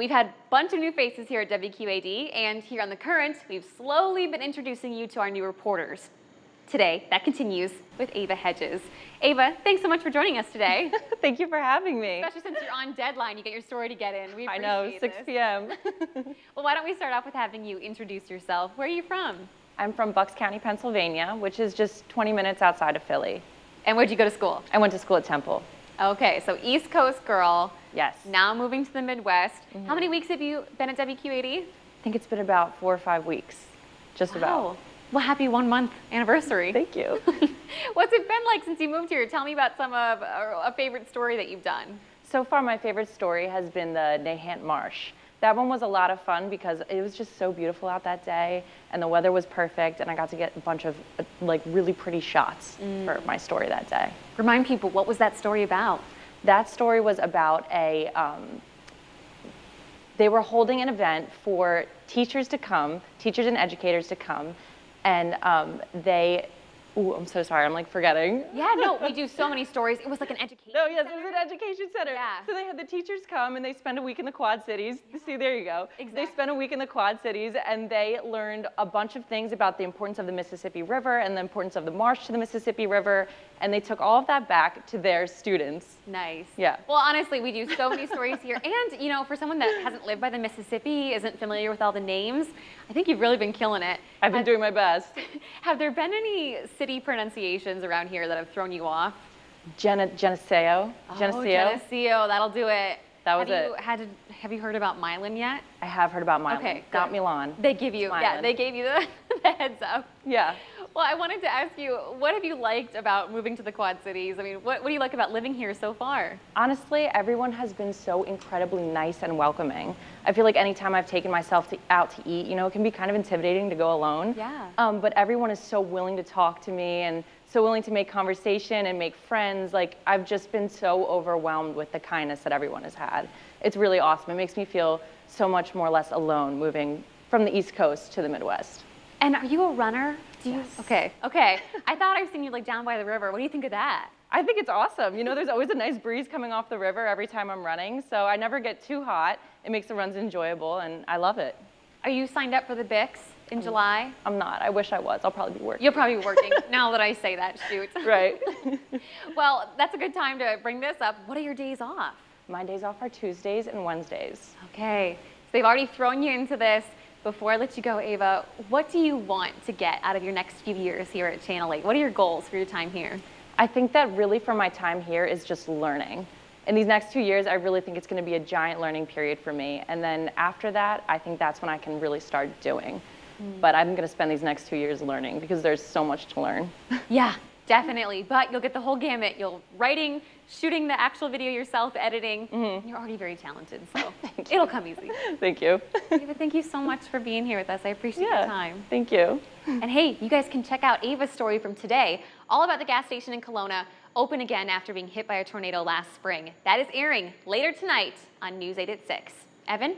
We've had a bunch of new faces here at WQAD, and here on The Current, we've slowly been introducing you to our new reporters. Today, that continues with Ava Hedges. Ava, thanks so much for joining us today. Thank you for having me. Especially since you're on deadline, you get your story to get in. We appreciate I know, 6 p.m. Well, why don't we start off with having you introduce yourself. Where are you from? I'm from Bucks County, Pennsylvania, which is just 20 minutes outside of Philly. And where'd you go to school? I went to school at Temple. Okay, so East Coast girl. Yes. Now moving to the Midwest. How many weeks have you been at WQAD? I think it's been about 4 or 5 weeks, just about. Well, happy 1 month anniversary. Thank you. What's it been like since you moved here? Tell me about some of a favorite story that you've done. So far, my favorite story has been the Nahant Marsh. That one was a lot of fun because it was just so beautiful out that day, and the weather was perfect, and I got to get a bunch of like really pretty shots for my story that day. Remind people, what was that story about? That story was about they were holding an event for teachers to come, teachers and educators to come, and I'm so sorry, I'm like forgetting. Yeah, no, we do so many stories. It was like an education No, yes, center. it was an education center. Yeah. So they had the teachers come and they spend a week in the Quad Cities. See, there you go. Exactly. They spent a week in the Quad Cities and they learned a bunch of things about the importance of the Mississippi River and the importance of the marsh to the Mississippi River. And they took all of that back to their students. Nice. Yeah. Well, honestly, we do so many stories here. And, you know, for someone that hasn't lived by the Mississippi, isn't familiar with all the names, I think you've really been killing it. I've been doing my best. Have there been any city pronunciations around here that have thrown you off? Geneseo. Geneseo, that'll do it. That was it. Have you heard about Milan yet? I have heard about Milan. Okay, not good. Milan. They give you, yeah, they gave you the heads up. Yeah. Well, I wanted to ask you, what have you liked about moving to the Quad Cities? I mean, what do you like about living here so far? Honestly, everyone has been so incredibly nice and welcoming. I feel like anytime I've taken myself out to eat, you know, it can be kind of intimidating to go alone. Yeah. But everyone is so willing to talk to me and so willing to make conversation and make friends. Like, I've just been so overwhelmed with the kindness that everyone has had. It's really awesome. It makes me feel so much more or less alone moving from the East Coast to the Midwest. And are you a runner? Yes. Okay. I thought I've seen you like down by the river. What do you think of that? I think it's awesome. You know, there's always a nice breeze coming off the river every time I'm running, so I never get too hot. It makes the runs enjoyable, and I love it. Are you signed up for the Bix in July? I'm not. I wish I was. I'll probably be working. You'll probably be working now that I say that, shoot. Right. Well, that's a good time to bring this up. What are your days off? My days off are Tuesdays and Wednesdays. Okay, so they've already thrown you into this. Before I let you go, Ava, what do you want to get out of your next few years here at Channel 8? What are your goals for your time here? I think that really for my time here is just learning. In these next 2 years, I really think it's going to be a giant learning period for me. And then after that, I think that's when I can really start doing. But I'm going to spend these next 2 years learning because there's so much to learn. Yeah, definitely. But you'll get the whole gamut. You'll writing, shooting the actual video yourself, editing. You're already very talented, so it'll come easy. Thank you. Ava, thank you so much for being here with us. I appreciate your time. Thank you. And hey, you guys can check out Ava's story from today, all about the gas station in Kelowna, open again after being hit by a tornado last spring. That is airing later tonight on News 8 at 6. Evan?